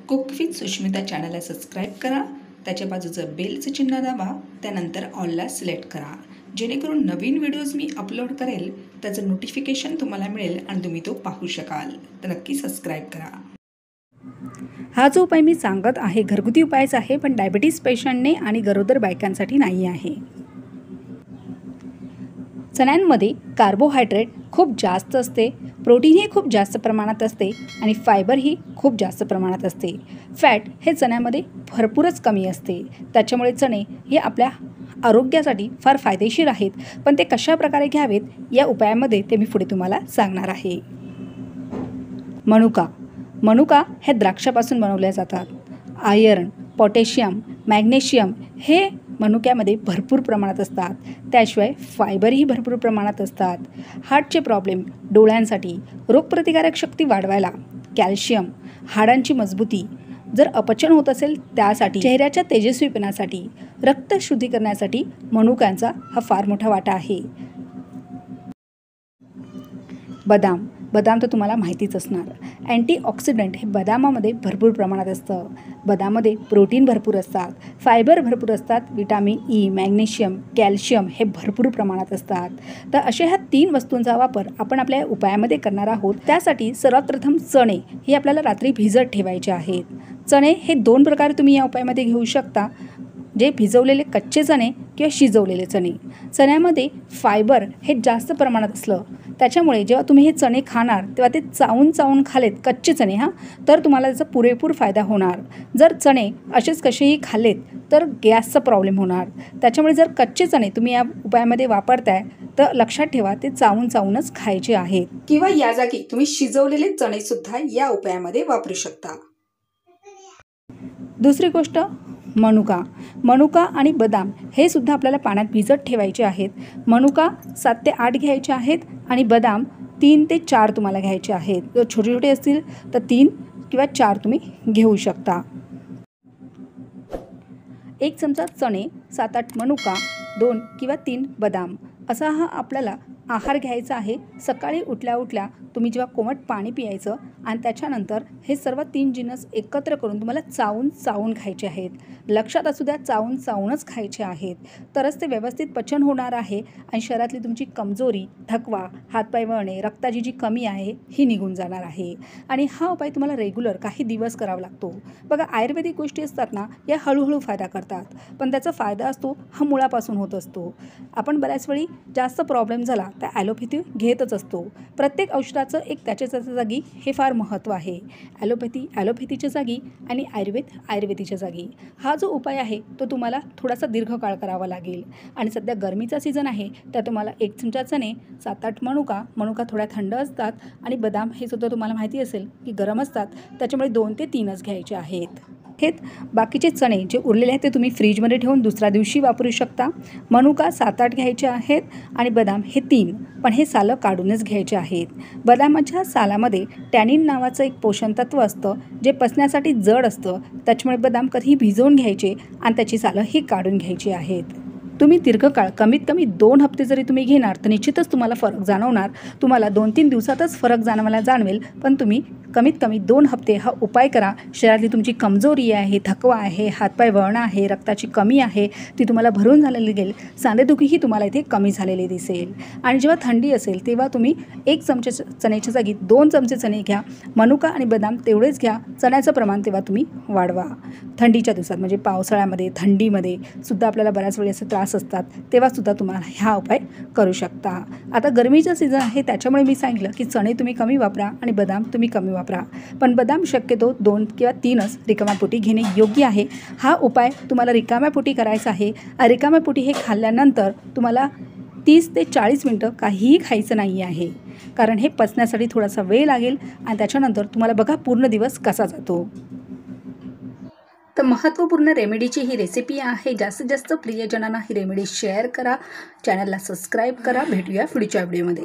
Cook with Sushmita चॅनलला subscribe करा, त्याच्या बाजूचं बेलचं चिन्ह दाबा, त्यानंतर ऑलला सिलेक्ट करा, जेणेकरून नवीन व्हिडिओज मी अपलोड करेल त्याचं नोटिफिकेशन तुम्हाला मिळेल आणि तुम्ही तो पाहू शकाल. तर नक्की सबस्क्राईब करा. हा जो उपाय मी सांगत आहे घरगुती उपायच आहे, पण डायबिटीज पेशंटने आणि गरोदर बायकांसाठी नाही आहे. चण्यांमध्ये कार्बोहायड्रेट खूप जास्त असते, प्रोटीनही खूप जास्त प्रमाणात असते आणि फायबरही खूप जास्त प्रमाणात असते. फॅट हे चण्यामध्ये भरपूरच कमी असते. त्याच्यामुळे चणे हे आपल्या आरोग्यासाठी फार फायदेशीर आहेत. पण ते कशा प्रकारे घ्यावेत या उपायामध्ये ते मी पुढे तुम्हाला सांगणार आहे. मनुका हे द्राक्षापासून बनवल्या जातात. आयर्न, पोटॅशियम, मॅग्नेशियम हे मनुक्यामध्ये भरपूर प्रमाणात असतात. त्याशिवाय फायबरही भरपूर प्रमाणात असतात. हार्टचे प्रॉब्लेम, डोळ्यांसाठी, रोगप्रतिकारक शक्ती वाढवायला, कॅल्शियम, हाडांची मजबूती, जर अपचन होत असेल त्यासाठी, चेहऱ्याच्या तेजस्वीपणासाठी, रक्त शुद्धी करण्यासाठी मनुक्यांचा हा फार मोठा वाटा आहे. बदाम तर तुम्हाला माहितीच असणार. अँटीऑक्सिडंट हे बदामामध्ये भरपूर प्रमाणात असतं. बदामामध्ये प्रोटीन भरपूर असतात, फायबर भरपूर असतात, विटॅमिन ई, मॅग्नेशियम, कॅल्शियम हे भरपूर प्रमाणात असतात. तर अशा ह्या 3 वस्तूंचा वापर आपण आपल्या उपायामध्ये करणार आहोत. त्यासाठी सर्वात प्रथम चणे हे आपल्याला रात्री भिजत ठेवायचे आहेत. चणे हे 2 प्रकारे तुम्ही या उपायामध्ये घेऊ शकता, जे भिजवलेले कच्चे चणे किंवा शिजवलेले चणे. चण्यामध्ये फायबर हे जास्त प्रमाणात असलं त्याच्यामुळे जेव्हा तुम्ही हे चणे खाणार तेव्हा ते चावून खाल्लेत, कच्चे चणे तर तुम्हाला त्याचा पुरेपूर फायदा होणार. जर चणे असेच कसेही खाल्लेत तर गॅसचा प्रॉब्लेम होणार. त्याच्यामुळे जर कच्चे चणे तुम्ही या उपायामध्ये वापरताय तर लक्षात ठेवा ते चावूनच खायचे आहेत. किंवा या जागी तुम्ही शिजवलेले चणेसुद्धा या उपायामध्ये वापरू शकता. दुसरी गोष्ट, मनुका आणि बदाम हे सुद्धा आपल्याला पाण्यात भिजत ठेवायचे आहेत. मनुका 7 ते 8 घ्यायचे आहेत आणि बदाम 3 ते 4 तुम्हाला घ्यायचे आहेत. जर छोटे असतील तर 3 किंवा 4 तुम्ही घेऊ शकता. 1 चमचा चणे, 7-8 मनुका, 2 किंवा 3 बदाम असा हा आपल्याला आहार घ्यायचा आहे. सकाळी उठल्या तुम्ही जेव्हा कोमट पाणी पियायचं आणि त्याच्यानंतर हे सर्व 3 जिन्नस एकत्र करून तुम्हाला चावून खायचे आहेत. लक्षात असू द्या, चावूनच खायचे आहेत, तरच ते व्यवस्थित पचन होणार आहे आणि शरीरातली तुमची कमजोरी, थकवा, हातपाय वळणे, रक्ताची जी कमी आहे ही निघून जाणार आहे. आणि हा उपाय तुम्हाला रेग्युलर काही दिवस करावा लागतो. बघा, आयुर्वेदिक गोष्टी असतात ना, या हळूहळू फायदा करतात, पण त्याचा फायदा असतो हा मुळापासून होत असतो. आपण बऱ्याच वेळी जास्त प्रॉब्लेम झाला तर ॲलोपॅथी घेतच असतो. प्रत्येक औषधाचं एक त्याच्या जागी हे फार महत्त्व आहे. ॲलोपॅथीच्या जागी आणि आयुर्वेदीच्या जागी. हा जो उपाय आहे तो तुम्हाला थोडासा दीर्घकाळ करावा लागेल. आणि सध्या गरमीचा सीझन आहे तर तुम्हाला 1 चमचा चणे, 7-8 मनुका थोड्या थंड असतात आणि बदाम हे सुद्धा तुम्हाला माहिती असेल की गरम असतात, त्याच्यामुळे 2 ते 3च घ्यायचे आहेत. बाकीचे चणे जे उरलेले आहेत ते तुम्ही फ्रीजमध्ये ठेवून दुसऱ्या दिवशी वापरू शकता. मनुका 7-8 घ्यायचे आहेत आणि बदाम हे 3, पण हे सालं काढूनच घ्यायचे आहेत. बदामाच्या सालामध्ये टॅनिन नावाचं एक पोषण तत्व असतं जे पचण्यासाठी जड असतं. त्याच्यामुळे बदाम कधीही भिजवून घ्यायचे आणि त्याची सालं ही काढून घ्यायची आहेत. तुम्ही दीर्घकाळ कमीत कमी 2 हप्ते जरी तुम्ही घेणार तर निश्चितच तुम्हाला फरक जाणवणार. तुम्हाला 2-3 दिवसातच फरक जाणवेल, पण तुम्ही कमीत कमी 2 हप्ते हा उपाय करा. शरीरातली तुमची कमजोरी आहे, थकवा आहे, हातपाय वळणं आहे, रक्ताची कमी आहे ती तुम्हाला भरून झालेली दिसेल. सांधेदुखीही तुम्हाला इथे कमी झालेली दिसेल. आणि जेव्हा थंडी असेल तेव्हा तुम्ही 1 चमचे चण्याच्या जागी 2 चमचे चणे घ्या. मनुका आणि बदाम तेवढेच घ्या. चण्याचं प्रमाण तेव्हा तुम्ही वाढवा. थंडीच्या दिवसात म्हणजे पावसाळ्यामध्ये, थंडीमध्ये सुद्धा आपल्याला बऱ्याच वेळी असे त्रास असतात, तेव्हा सुद्धा तुम्हाला हा उपाय करू शकता. आता गरमीचा सीझन आहे त्याच्यामुळे मी सांगितलं की चणे तुम्ही कमी वापरा आणि बदाम तुम्ही कमी वापरा, पण बदाम शक्यतो 2 किंवा 3च रिकाम्या पोटी घेणे योग्य आहे. हा उपाय तुम्हाला रिकाम्या पोटी करायचा आहे. रिकाम्या पोटी हे खाल्ल्यानंतर तुम्हाला 30 ते 40 मिनटं काहीही खायचं नाही आहे, कारण हे पचण्यासाठी थोडासा वेळ लागेल आणि त्याच्यानंतर तुम्हाला बघा पूर्ण दिवस कसा जातो. तर महत्त्वपूर्ण रेमेडीची ही रेसिपी आहे. जास्तीत जास्त प्रियजनांना ही रेमेडी शेअर करा, चॅनलला सबस्क्राईब करा. भेटूया पुढच्या व्हिडिओमध्ये.